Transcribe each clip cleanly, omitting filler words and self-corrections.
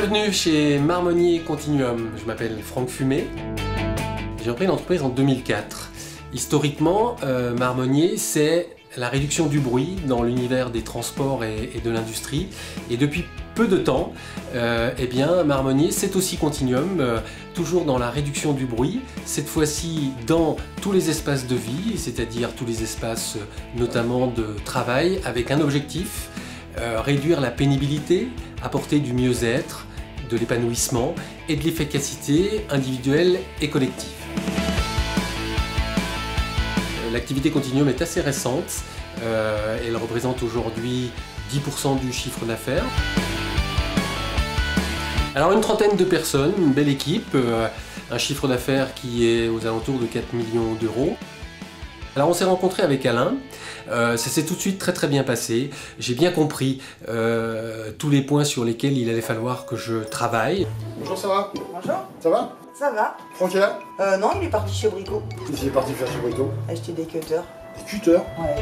Bienvenue chez Marmonnier Continuum. Je m'appelle Franck Fumet. J'ai repris l'entreprise en 2004. Historiquement, Marmonnier, c'est la réduction du bruit dans l'univers des transports et de l'industrie. Et depuis peu de temps, eh bien, Marmonnier, c'est aussi Continuum, toujours dans la réduction du bruit, cette fois-ci dans tous les espaces de vie, c'est-à-dire tous les espaces notamment de travail, avec un objectif, réduire la pénibilité, apporter du mieux-être, de l'épanouissement et de l'efficacité individuelle et collective. L'activité Continuum est assez récente, elle représente aujourd'hui 10% du chiffre d'affaires. Alors une trentaine de personnes, une belle équipe, un chiffre d'affaires qui est aux alentours de 4 millions d'euros. Alors on s'est rencontré avec Alain, ça s'est tout de suite très bien passé. J'ai bien compris tous les points sur lesquels il allait falloir que je travaille. Bonjour Sarah. Bonjour. Ça va? Ça va. Franck est là? Non, il est parti chez Brico. Il est parti faire chez Brico. Acheter des cutters. Des cutters? Ouais.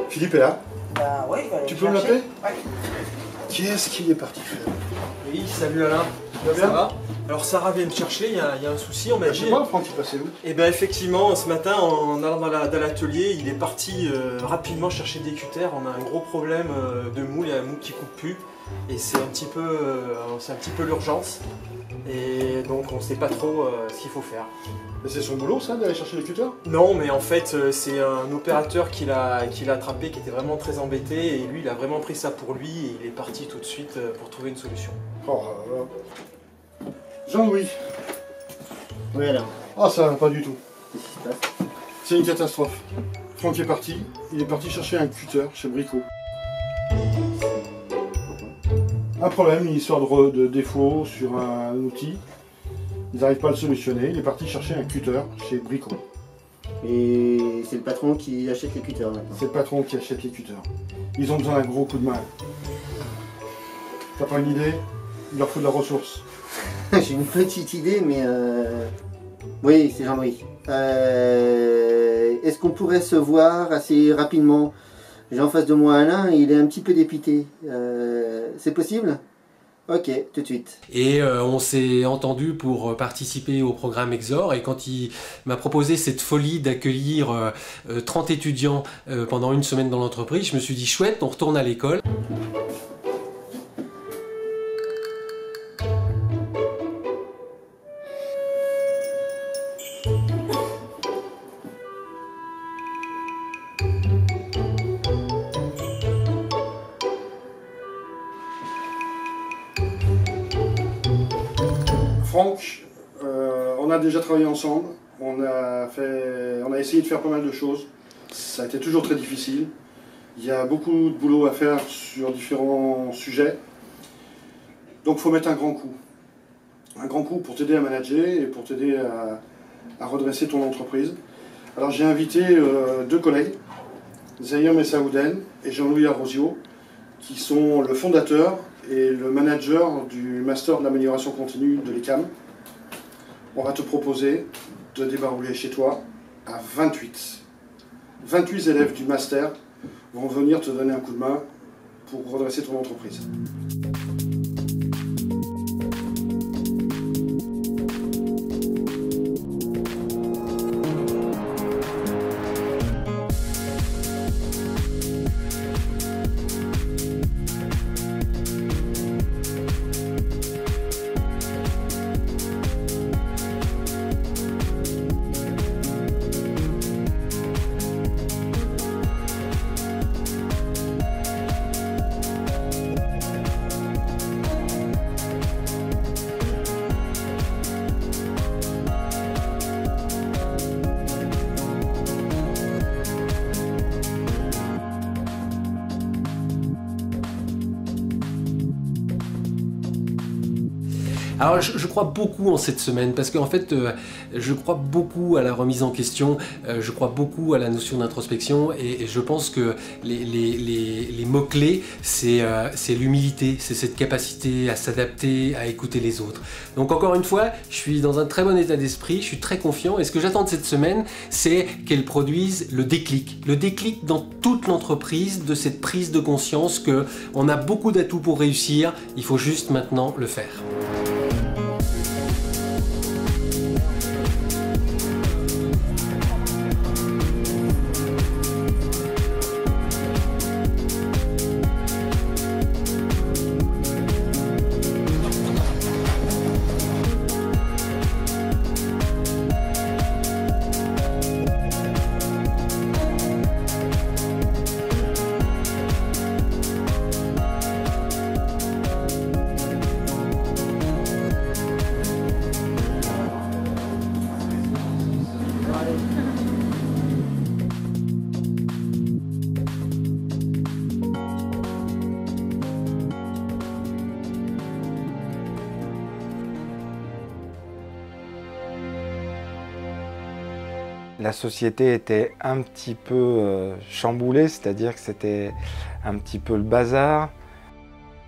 Philippe est là? Bah ouais, je vais aller Tu le peux me chercher. l'appeler? Ouais. Qu'est-ce qu'il est parti faire? Oui, salut Alain. vas bien? Ça va? Alors Sarah vient me chercher, il y a un souci, on m'a Je dit... sais pas, Franck, il passait où? Et bien effectivement, ce matin, en allant dans l'atelier, il est parti rapidement chercher des cutters. On a un gros problème de moule, il y a un moule qui coupe plus. Et c'est un petit peu l'urgence. Et donc on ne sait pas trop ce qu'il faut faire. Mais c'est son boulot ça, d'aller chercher les cutters? Non, mais en fait, c'est un opérateur qui l'a attrapé, qui était vraiment très embêté. Et lui, il a vraiment pris ça pour lui et il est parti tout de suite pour trouver une solution. Oh, Jean-Louis. Oui alors, Ah ça va pas du tout. qu'est-ce qui se passe? C'est une catastrophe. Franck est parti, il est parti chercher un cutter chez Brico. Un problème, une histoire de défaut sur un outil. Ils n'arrivent pas à le solutionner, il est parti chercher un cutter chez Brico. Et c'est le patron qui achète les cutters maintenant. C'est le patron qui achète les cutters. Ils ont besoin d'un gros coup de main. T'as pas une idée? Il leur faut de la ressource. J'ai une petite idée, mais oui, c'est Jean-Louis. Est-ce qu'on pourrait se voir assez rapidement? J'ai en face de moi Alain, il est un petit peu dépité. C'est possible? Ok, tout de suite. Et on s'est entendu pour participer au programme Exor, et quand il m'a proposé cette folie d'accueillir 30 étudiants pendant une semaine dans l'entreprise, je me suis dit chouette, on retourne à l'école. Franck, on a déjà travaillé ensemble, on a essayé de faire pas mal de choses, ça a été toujours très difficile, il y a beaucoup de boulot à faire sur différents sujets, donc il faut mettre un grand coup pour t'aider à manager et pour t'aider à redresser ton entreprise. Alors j'ai invité deux collègues, Zahir Messaouden et Jean-Louis Arrosio, qui sont le fondateur et le manager du Master de l'amélioration continue de l'ECAM. On va te proposer de débarrouler chez toi à 28. 28 élèves du Master vont venir te donner un coup de main pour redresser ton entreprise. Alors je crois beaucoup en cette semaine parce qu'en fait je crois beaucoup à la remise en question, je crois beaucoup à la notion d'introspection et je pense que les mots-clés c'est l'humilité, c'est cette capacité à s'adapter, à écouter les autres. Donc encore une fois, je suis dans un très bon état d'esprit, je suis très confiant et ce que j'attends de cette semaine c'est qu'elle produise le déclic dans toute l'entreprise de cette prise de conscience qu'on a beaucoup d'atouts pour réussir, il faut juste maintenant le faire. La société était un petit peu chamboulée, c'est-à-dire que c'était un petit peu le bazar.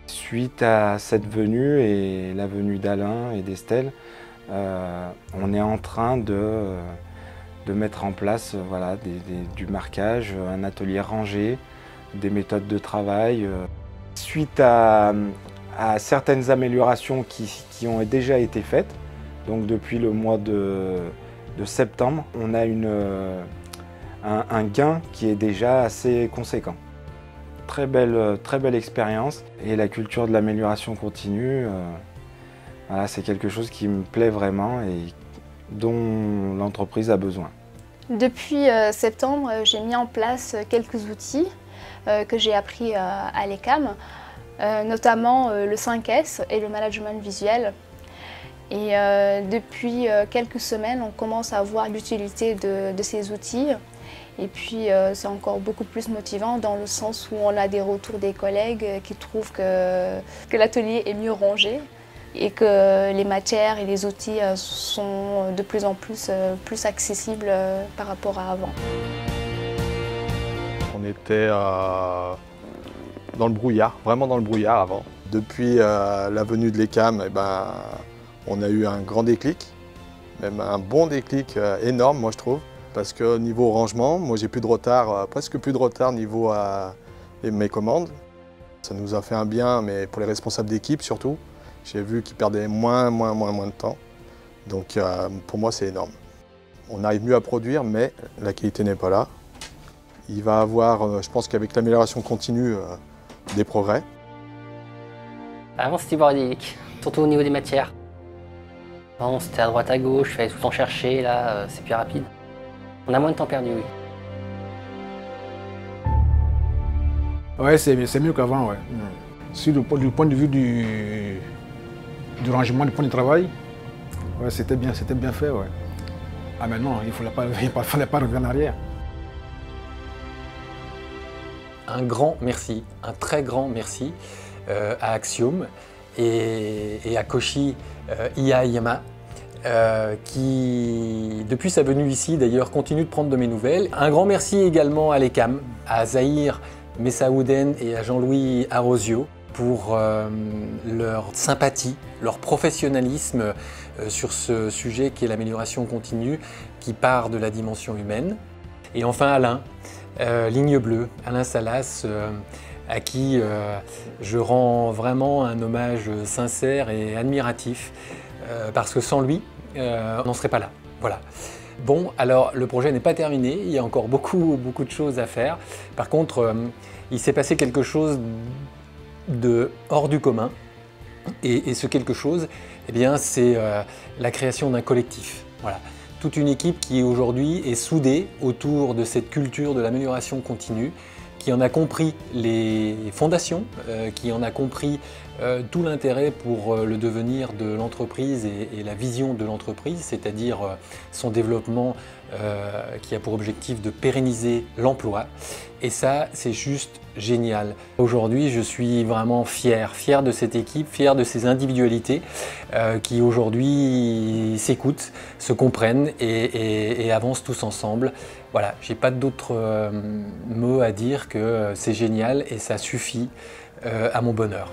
Suite à cette venue et la venue d'Alain et d'Estelle, on est en train de mettre en place voilà, du marquage, un atelier rangé, des méthodes de travail. Suite à certaines améliorations qui ont déjà été faites, donc depuis le mois de septembre, on a un gain qui est déjà assez conséquent. Très belle expérience et la culture de l'amélioration continue, voilà, c'est quelque chose qui me plaît vraiment et dont l'entreprise a besoin. Depuis septembre, j'ai mis en place quelques outils que j'ai appris à l'ECAM, notamment le 5S et le management visuel. Et depuis quelques semaines, on commence à voir l'utilité de ces outils. Et puis c'est encore beaucoup plus motivant dans le sens où on a des retours des collègues qui trouvent que l'atelier est mieux rangé et que les matières et les outils sont de plus en plus accessibles par rapport à avant. On était dans le brouillard, vraiment dans le brouillard avant. Depuis la venue de l'ECAM, on a eu un grand déclic, même un bon déclic énorme, moi je trouve, parce que niveau rangement, moi j'ai plus de retard, presque plus de retard niveau mes commandes. Ça nous a fait un bien, mais pour les responsables d'équipe surtout, j'ai vu qu'ils perdaient moins de temps. Donc pour moi c'est énorme. On arrive mieux à produire, mais la qualité n'est pas là. Il va y avoir, je pense qu'avec l'amélioration continue, des progrès. Avant c'était bordélique, surtout au niveau des matières. Avant c'était à droite à gauche, il fallait tout le temps chercher, là c'est plus rapide. On a moins de temps perdu, oui. Ouais, c'est mieux qu'avant, ouais. Du point de vue du rangement, du point de travail, ouais, c'était bien fait, ouais. Ah mais non, il ne fallait pas revenir en arrière. Un grand merci, un très grand merci à Axiom et à Koshi Iyayama qui, depuis sa venue ici d'ailleurs, continue de prendre de mes nouvelles. Un grand merci également à l'ECAM, à Zahir Messaouden et à Jean-Louis Arosio pour leur sympathie, leur professionnalisme sur ce sujet qui est l'amélioration continue, qui part de la dimension humaine. Et enfin Alain, Ligne Bleue, Alain Salas, à qui je rends vraiment un hommage sincère et admiratif, parce que sans lui, on n'en serait pas là. Voilà. Bon, alors le projet n'est pas terminé, il y a encore beaucoup de choses à faire. Par contre, il s'est passé quelque chose de hors du commun. Et ce quelque chose, eh bien, c'est la création d'un collectif. Voilà. Toute une équipe qui aujourd'hui est soudée autour de cette culture de l'amélioration continue, qui en a compris les fondations, qui en a compris tout l'intérêt pour le devenir de l'entreprise et la vision de l'entreprise, c'est-à-dire son développement qui a pour objectif de pérenniser l'emploi. Et ça, c'est juste génial. Aujourd'hui, je suis vraiment fier de cette équipe, fier de ces individualités qui aujourd'hui s'écoutent, se comprennent et avancent tous ensemble. Voilà, j'ai pas d'autres mots à dire que c'est génial et ça suffit à mon bonheur.